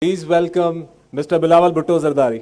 Please welcome Mr. Bilawal Bhutto Zardari.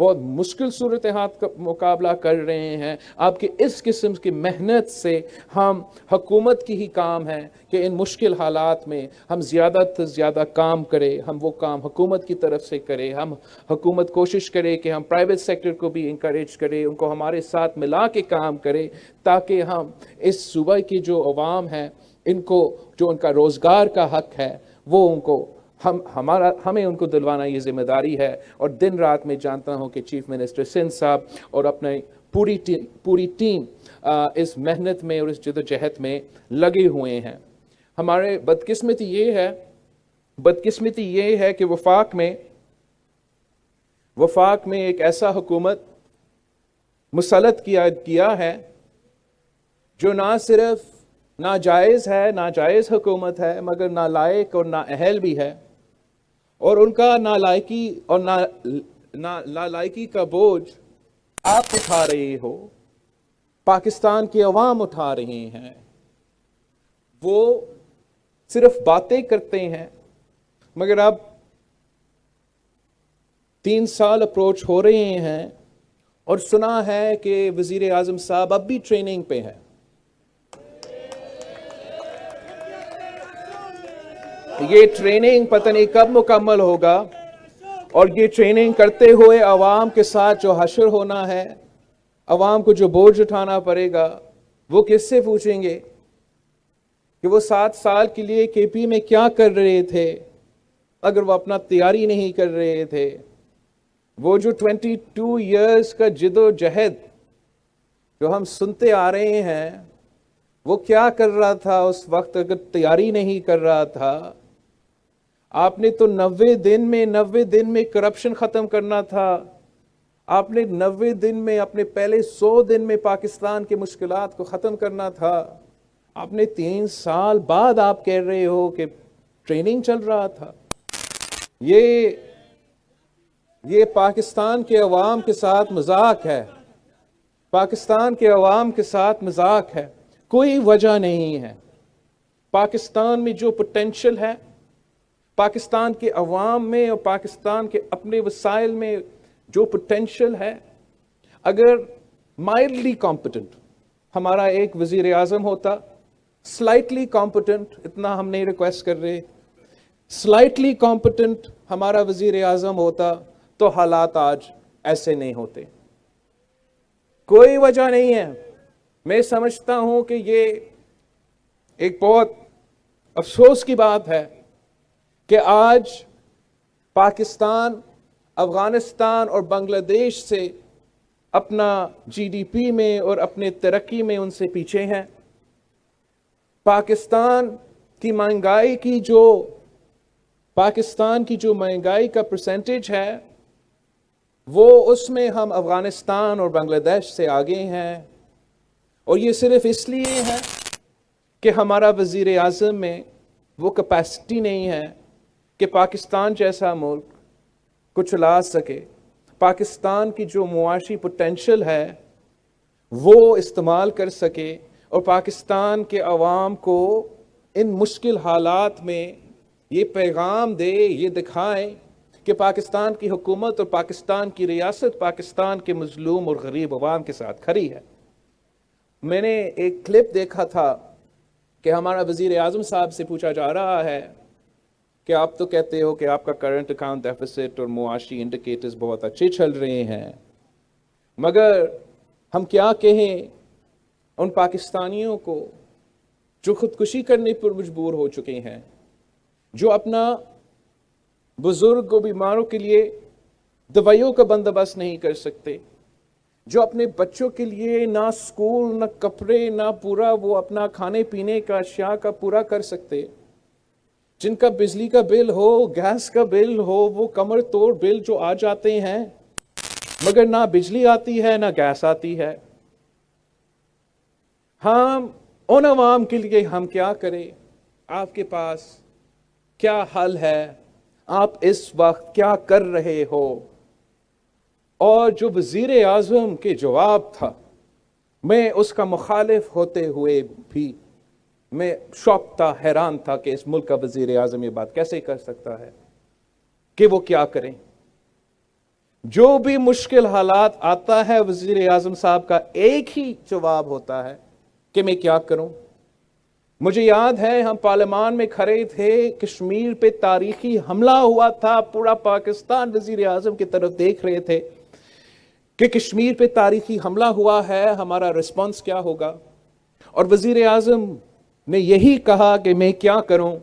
بہت مشکل صورتحال کا مقابلہ کر رہے ہیں. آپ کی اس قسم کی محنت سے ہم حکومت کی ہی کام ہے کہ ان مشکل حالات میں ہم زیادہ سے زیادہ کام کریں. ہم وہ کام حکومت کی طرف سے کریں. ہم حکومت کوشش کرے کہ ہم پرائیویٹ سیکٹر کو بھی انکریج کریں, ان کو ہمارے ساتھ ملا کے کام کریں, تاکہ ہم اس صوبہ کی جو عوام ہیں ان کو جو ان کا روزگار کا حق ہے وہ ان کو ہمیں ان کو دلوانا یہ ذمہ داری ہے. اور دن رات میں جانتا ہوں کہ چیف منسٹر سندھ صاحب اور اپنے پوری ٹیم اس محنت میں اور اس جدوجہد میں لگے ہوئے ہیں. ہمارے بدقسمتی یہ ہے کہ وفاق میں ایک ایسا حکومت مسلط کیا ہے جو نہ صرف ناجائز ہے, ناجائز حکومت ہے, مگر نالائق اور نااہل بھی ہے. اور ان کا نالائکی کا بوجھ آپ اٹھا رہے ہو, پاکستان کی عوام اٹھا رہے ہیں. وہ صرف باتیں کرتے ہیں, مگر اب 3 سال اپروچ ہو رہے ہیں اور سنا ہے کہ وزیر اعظم صاحب اب بھی ٹریننگ پہ ہیں. یہ ٹریننگ پتہ نہیں کب مکمل ہوگا, اور یہ ٹریننگ کرتے ہوئے عوام کے ساتھ جو حشر ہونا ہے, عوام کو جو بوجھ اٹھانا پڑے گا, وہ کس سے پوچھیں گے کہ وہ 7 سال کے لیے کے پی میں کیا کر رہے تھے اگر وہ اپنا تیاری نہیں کر رہے تھے. وہ جو 22 ایئرز کا جد و جہد جو ہم سنتے آ رہے ہیں, وہ کیا کر رہا تھا اس وقت اگر تیاری نہیں کر رہا تھا. آپ نے تو 90 دن میں کرپشن ختم کرنا تھا. آپ نے 90 دن میں, اپنے پہلے 100 دن میں پاکستان کے مشکلات کو ختم کرنا تھا. آپ نے 3 سال بعد آپ کہہ رہے ہو کہ ٹریننگ چل رہا تھا. یہ پاکستان کے عوام کے ساتھ مذاق ہے. پاکستان کے عوام کے ساتھ مذاق ہے. کوئی وجہ نہیں ہے. پاکستان میں جو پوٹینشل ہے, پاکستان کے عوام میں اور پاکستان کے اپنے وسائل میں جو پوٹینشل ہے, اگر مائلڈلی کمپٹنٹ ہمارا ایک وزیر اعظم ہوتا, سلائٹلی کمپٹنٹ, اتنا ہم نہیں ریکویسٹ کر رہے, سلائٹلی کمپٹنٹ ہمارا وزیر اعظم ہوتا تو حالات آج ایسے نہیں ہوتے. کوئی وجہ نہیں ہے. میں سمجھتا ہوں کہ یہ ایک بہت افسوس کی بات ہے کہ آج پاکستان افغانستان اور بنگلہ دیش سے اپنا جی ڈی پی میں اور اپنے ترقی میں ان سے پیچھے ہیں. پاکستان کی مہنگائی کا پرسنٹیج ہے, وہ اس میں ہم افغانستان اور بنگلہ دیش سے آگے ہیں. اور یہ صرف اس لیے ہے کہ ہمارا وزیر اعظم میں وہ کیپیسٹی نہیں ہے کہ پاکستان جیسا ملک کو چلا سکے. پاکستان کی جو معاشی پوٹینشل ہے وہ استعمال کر سکے, اور پاکستان کے عوام کو ان مشکل حالات میں یہ پیغام دے, یہ دکھائیں کہ پاکستان کی حکومت اور پاکستان کی ریاست پاکستان کے مظلوم اور غریب عوام کے ساتھ کھڑی ہے. میں نے ایک کلپ دیکھا تھا کہ ہمارا وزیر اعظم صاحب سے پوچھا جا رہا ہے کہ آپ تو کہتے ہو کہ آپ کا کرنٹ اکاؤنٹ ڈیفیسٹ اور معاشی انڈیکیٹرز بہت اچھے چل رہے ہیں, مگر ہم کیا کہیں ان پاکستانیوں کو جو خودکشی کرنے پر مجبور ہو چکے ہیں, جو اپنا بزرگ و بیماروں کے لیے دوائیوں کا بندوبست نہیں کر سکتے, جو اپنے بچوں کے لیے نہ اسکول, نہ کپڑے, نہ پورا وہ اپنا کھانے پینے کا اشیاء کا پورا کر سکتے, جن کا بجلی کا بل ہو, گیس کا بل ہو, وہ کمر توڑ بل جو آ جاتے ہیں, مگر نہ بجلی آتی ہے نہ گیس آتی ہے. ہم ان عوام کے لیے ہم کیا کریں؟ آپ کے پاس کیا حل ہے؟ آپ اس وقت کیا کر رہے ہو؟ اور جو وزیر اعظم کے جواب تھا, میں اس کا مخالف ہوتے ہوئے بھی میں شاک تھا, حیران تھا کہ اس ملک کا وزیر اعظم یہ بات کیسے کر سکتا ہے کہ وہ کیا کریں. جو بھی مشکل حالات آتا ہے وزیر اعظم صاحب کا ایک ہی جواب ہوتا ہے کہ میں کیا کروں. مجھے یاد ہے ہم پارلیمان میں کھڑے تھے, کشمیر پہ تاریخی حملہ ہوا تھا, پورا پاکستان وزیر اعظم کی طرف دیکھ رہے تھے کہ کشمیر پہ تاریخی حملہ ہوا ہے, ہمارا رسپانس کیا ہوگا. اور وزیر اعظم نے یہی کہا کہ میں کیا کروں.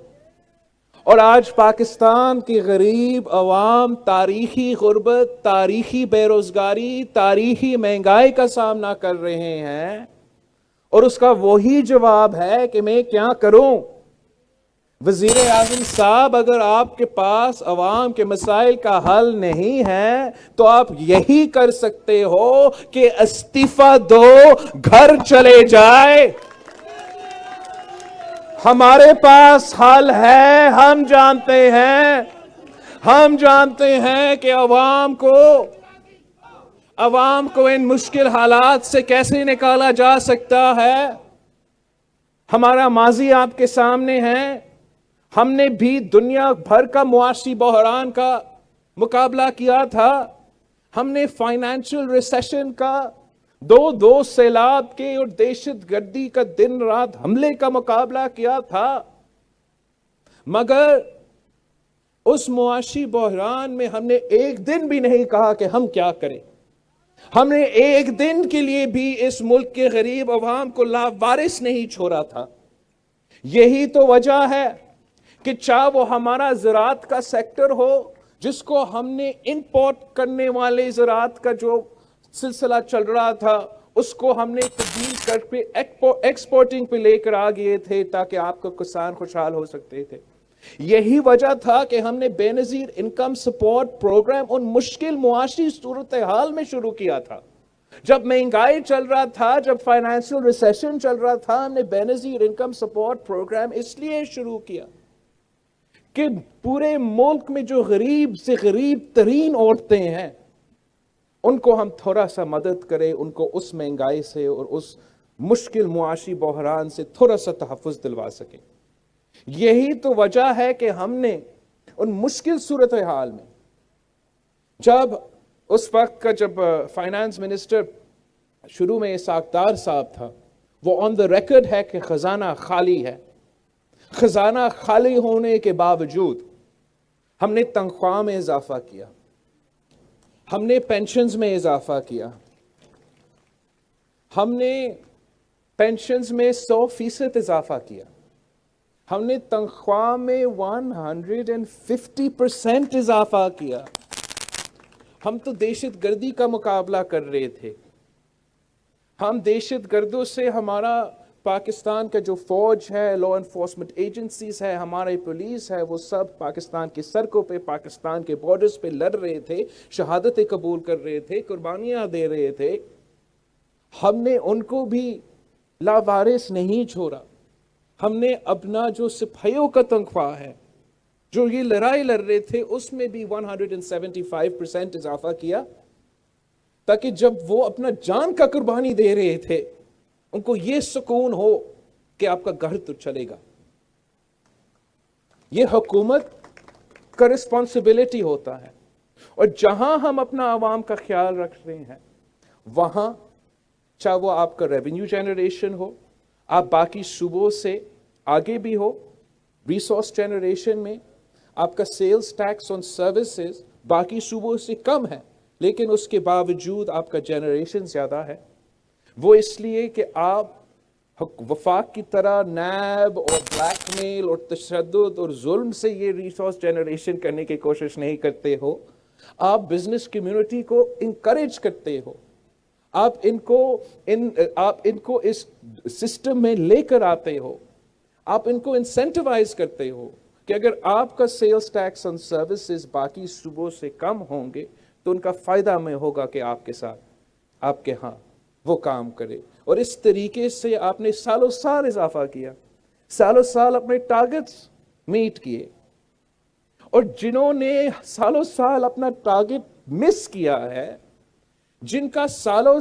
اور آج پاکستان کی غریب عوام تاریخی غربت, تاریخی بے روزگاری, تاریخی مہنگائی کا سامنا کر رہے ہیں, اور اس کا وہی جواب ہے کہ میں کیا کروں. وزیر اعظم صاحب, اگر آپ کے پاس عوام کے مسائل کا حل نہیں ہے تو آپ یہی کر سکتے ہو کہ استعفی دو, گھر چلے جائے. ہمارے پاس حل ہے, ہم جانتے ہیں کہ عوام کو ان مشکل حالات سے کیسے نکالا جا سکتا ہے. ہمارا ماضی آپ کے سامنے ہے. ہم نے بھی دنیا بھر کا معاشی بحران کا مقابلہ کیا تھا. ہم نے فائنینشل ریسیشن کا, دو سیلاب کے اور دہشت گردی کا دن رات حملے کا مقابلہ کیا تھا. مگر اس معاشی بحران میں ہم نے ایک دن بھی نہیں کہا کہ ہم کیا کریں. ہم نے ایک دن کے لیے بھی اس ملک کے غریب عوام کو لاوارث نہیں چھوڑا تھا. یہی تو وجہ ہے کہ چاہے وہ ہمارا زراعت کا سیکٹر ہو, جس کو ہم نے امپورٹ کرنے والے زراعت کا جو سلسلہ چل رہا تھا, اس کو ہم نے تبدیل کر کے ایکسپورٹنگ پہ لے کر آ گئے تھے تاکہ آپ کا کسان خوشحال ہو سکتے تھے. یہی وجہ تھا کہ ہم نے بے نظیر انکم سپورٹ پروگرام ان مشکل معاشی صورتحال میں شروع کیا تھا. جب مہنگائی چل رہا تھا, جب فائنینشل ریسیشن چل رہا تھا, ہم نے بے نظیر انکم سپورٹ پروگرام اس لیے شروع کیا کہ پورے ملک میں جو غریب سے غریب ترین عورتیں ہیں, ان کو ہم تھوڑا سا مدد کریں, ان کو اس مہنگائی سے اور اس مشکل معاشی بحران سے تھوڑا سا تحفظ دلوا سکیں. یہی تو وجہ ہے کہ ہم نے ان مشکل صورتحال میں, جب اس وقت کا جب فائنانس منسٹر شروع میں اسحاق ڈار صاحب تھا, وہ آن دا ریکارڈ ہے کہ خزانہ خالی ہے. خزانہ خالی ہونے کے باوجود ہم نے تنخواہ میں اضافہ کیا, ہم نے پینشنز میں اضافہ کیا, ہم نے پینشنز میں 100% اضافہ کیا, ہم نے تنخواہ میں 150% اضافہ کیا. ہم تو دہشت گردی کا مقابلہ کر رہے تھے. ہم دہشت گردوں سے, ہمارا پاکستان کا جو فوج ہے, لا انفورسمنٹ ایجنسیز ہے, ہمارے پولیس ہے, وہ سب پاکستان کی سڑکوں پہ, پاکستان کے بارڈرز پہ لڑ رہے تھے, شہادتیں قبول کر رہے تھے, قربانیاں دے رہے تھے. ہم نے ان کو بھی لاوارث نہیں چھوڑا. ہم نے اپنا جو سپاہیوں کا تنخواہ ہے, جو یہ لڑائی لڑ رہے تھے, اس میں بھی 175% اضافہ کیا, تاکہ جب وہ اپنا جان کا قربانی دے رہے تھے, ان کو یہ سکون ہو کہ آپ کا گھر تو چلے گا. یہ حکومت کا رسپانسبلٹی ہوتا ہے. اور جہاں ہم اپنا عوام کا خیال رکھ رہے ہیں, وہاں چاہے وہ آپ کا ریونیو جنریشن ہو, آپ باقی صوبوں سے آگے بھی ہو, ریسورس جنریشن میں آپ کا سیلز ٹیکس آن سروسز باقی صوبوں سے کم ہے, لیکن اس کے باوجود آپ کا جنریشن زیادہ ہے. وہ اس لیے کہ آپ وفاق کی طرح نیب اور بلیک میل اور تشدد اور ظلم سے یہ ریسورس جنریشن کرنے کی کوشش نہیں کرتے ہو. آپ بزنس کمیونٹی کو انکریج کرتے ہو, آپ ان کو اس سسٹم میں لے کر آتے ہو, آپ ان کو انسینٹیوائز کرتے ہو کہ اگر آپ کا سیلز ٹیکس آن سروسز باقی صوبوں سے کم ہوں گے تو ان کا فائدہ میں ہوگا کہ آپ کے ساتھ, آپ کے ہاں وہ کام کرے. اور اس طریقے سے آپ نے سالوں سال اضافہ کیا, سالوں سال اپنے ٹارگٹس میٹ کیے. اور جنہوں نے سالوں سال اپنا ٹارگٹ مس کیا ہے, جن کا سالوں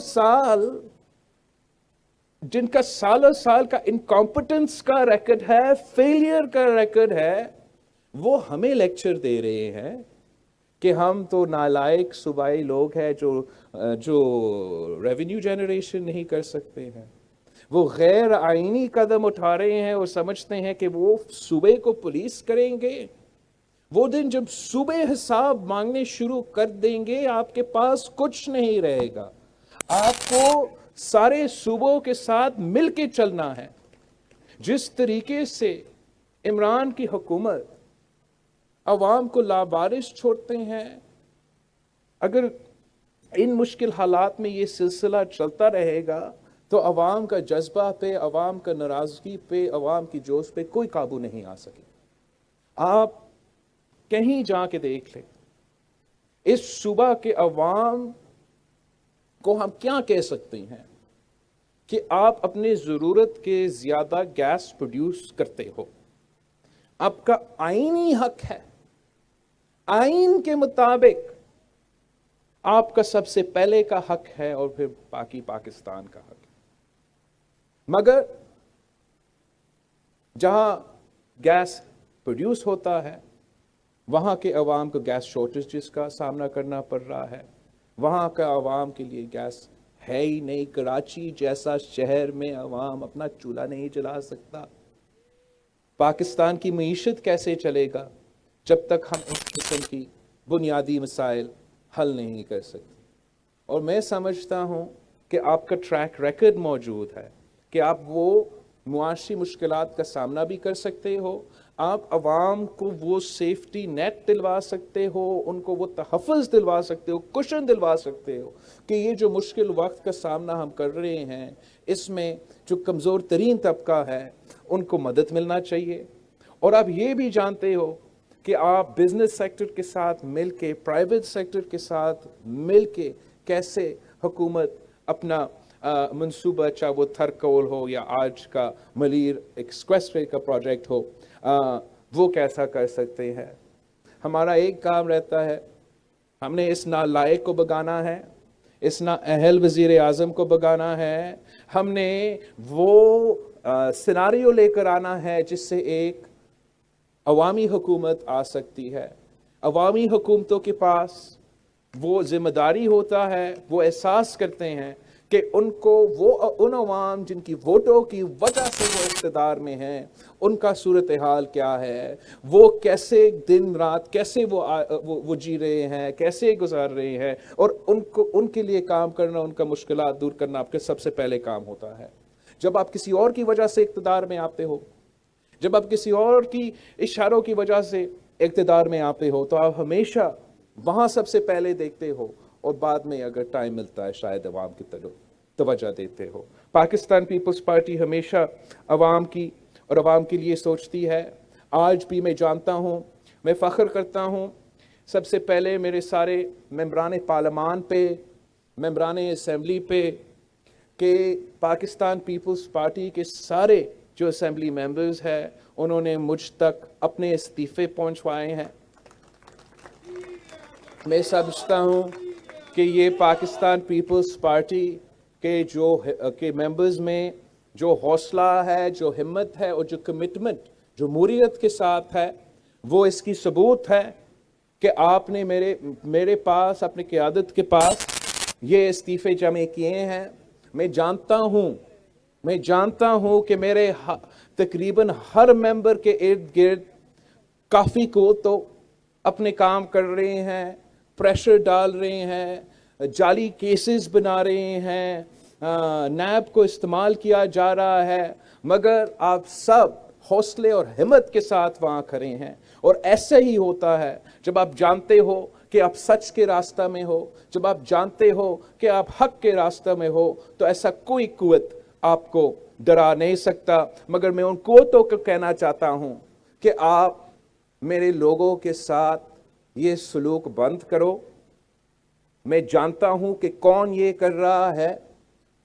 سال کا انکمپٹنس کا ریکارڈ ہے, فیلئر کا ریکارڈ ہے, وہ ہمیں لیکچر دے رہے ہیں کہ ہم تو نالائق صوبائی لوگ ہیں جو ریونیو جنریشن نہیں کر سکتے ہیں. وہ غیر آئینی قدم اٹھا رہے ہیں اور سمجھتے ہیں کہ وہ صوبے کو پولیس کریں گے. وہ دن جب صوبے حساب مانگنے شروع کر دیں گے آپ کے پاس کچھ نہیں رہے گا. آپ کو سارے صوبوں کے ساتھ مل کے چلنا ہے. جس طریقے سے عمران کی حکومت عوام کو لاوارث چھوڑتے ہیں، اگر ان مشکل حالات میں یہ سلسلہ چلتا رہے گا تو عوام کا جذبہ پہ، عوام کا ناراضگی پہ، عوام کی جوش پہ کوئی قابو نہیں آ سکے. آپ کہیں جا کے دیکھ لیں اس صوبہ کے عوام کو ہم کیا کہہ سکتے ہیں کہ آپ اپنے ضرورت کے زیادہ گیس پروڈیوس کرتے ہو. آپ کا آئینی حق ہے. آئین کے مطابق آپ کا سب سے پہلے کا حق ہے اور پھر باقی پاکستان کا حق ہے. مگر جہاں گیس پروڈیوس ہوتا ہے وہاں کے عوام کو گیس شارٹیجز کا سامنا کرنا پڑ رہا ہے. وہاں کا عوام کے لیے گیس ہے ہی نہیں. کراچی جیسا شہر میں عوام اپنا چولہا نہیں جلا سکتا. پاکستان کی معیشت کیسے چلے گا جب تک ہم اس قسم کی بنیادی مسائل حل نہیں کر سکتے. اور میں سمجھتا ہوں کہ آپ کا ٹریک ریکارڈ موجود ہے کہ آپ وہ معاشی مشکلات کا سامنا بھی کر سکتے ہو. آپ عوام کو وہ سیفٹی نیٹ دلوا سکتے ہو، ان کو وہ تحفظ دلوا سکتے ہو، کشن دلوا سکتے ہو کہ یہ جو مشکل وقت کا سامنا ہم کر رہے ہیں اس میں جو کمزور ترین طبقہ ہے ان کو مدد ملنا چاہیے. اور آپ یہ بھی جانتے ہو کہ آپ بزنس سیکٹر کے ساتھ مل کے، پرائیویٹ سیکٹر کے ساتھ مل کے کیسے حکومت اپنا منصوبہ، چاہے وہ تھرکول ہو یا آج کا ملیر ایکسپریس وے کا پروجیکٹ ہو، وہ کیسا کر سکتے ہیں. ہمارا ایک کام رہتا ہے، ہم نے اس نالائق کو بگانا ہے، اس نااہل وزیر اعظم کو بگانا ہے. ہم نے وہ سیناریو لے کر آنا ہے جس سے ایک عوامی حکومت آ سکتی ہے. عوامی حکومتوں کے پاس وہ ذمہ داری ہوتا ہے، وہ احساس کرتے ہیں کہ ان عوام جن کی ووٹوں کی وجہ سے وہ اقتدار میں ہیں ان کا صورتحال کیا ہے، وہ کیسے دن رات کیسے وہ جی رہے ہیں، کیسے گزار رہے ہیں، اور ان کے لیے کام کرنا، ان کا مشکلات دور کرنا آپ کے سب سے پہلے کام ہوتا ہے. جب آپ کسی اور کی وجہ سے اقتدار میں آتے ہو، جب آپ کسی اور کی اشاروں کی وجہ سے اقتدار میں آتے ہو تو آپ ہمیشہ وہاں سب سے پہلے دیکھتے ہو اور بعد میں اگر ٹائم ملتا ہے شاید عوام کی طرف توجہ دیتے ہو. پاکستان پیپلز پارٹی ہمیشہ عوام کی اور عوام کے لیے سوچتی ہے. آج بھی میں جانتا ہوں، میں فخر کرتا ہوں سب سے پہلے میرے سارے ممبران پارلیمان پہ، ممبران اسمبلی پہ، کہ پاکستان پیپلز پارٹی کے سارے جو اسمبلی ممبرز ہیں انہوں نے مجھ تک اپنے استعفے پہنچوائے ہیں. میں سمجھتا ہوں کہ یہ پاکستان پیپلز پارٹی کے ممبرز میں جو حوصلہ ہے، جو ہمت ہے اور جو کمٹمنٹ جمہوریت کے ساتھ ہے، وہ اس کی ثبوت ہے کہ آپ نے میرے پاس، اپنی قیادت کے پاس یہ استعفے جمع کیے ہیں. میں جانتا ہوں کہ میرے تقریباً ہر ممبر کے ارد گرد کافی کو تو اپنے کام کر رہے ہیں، پریشر ڈال رہے ہیں، جعلی کیسز بنا رہے ہیں، نیب کو استعمال کیا جا رہا ہے، مگر آپ سب حوصلے اور ہمت کے ساتھ وہاں کھڑے ہیں. اور ایسا ہی ہوتا ہے جب آپ جانتے ہو کہ آپ سچ کے راستہ میں ہو، جب آپ جانتے ہو کہ آپ حق کے راستہ میں ہو، تو ایسا کوئی قوت آپ کو ڈرا نہیں سکتا. مگر میں ان قوتوں کو کہنا چاہتا ہوں کہ آپ میرے لوگوں کے ساتھ یہ سلوک بند کرو. میں جانتا ہوں کہ کون یہ کر رہا ہے،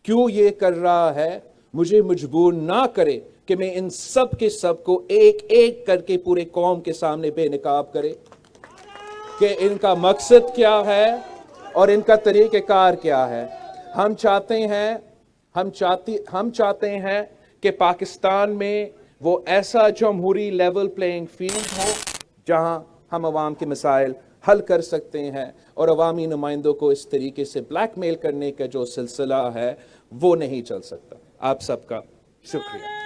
کیوں یہ کر رہا ہے. مجھے مجبور نہ کرے کہ میں ان سب کے سب کو ایک ایک کر کے پورے قوم کے سامنے بے نقاب کرے کہ ان کا مقصد کیا ہے اور ان کا طریقہ کار کیا ہے. ہم چاہتے ہیں کہ پاکستان میں وہ ایسا جمہوری لیول پلینگ فیلڈ ہو جہاں ہم عوام کے مسائل حل کر سکتے ہیں اور عوامی نمائندوں کو اس طریقے سے بلیک میل کرنے کا جو سلسلہ ہے وہ نہیں چل سکتا. آپ سب کا شکریہ.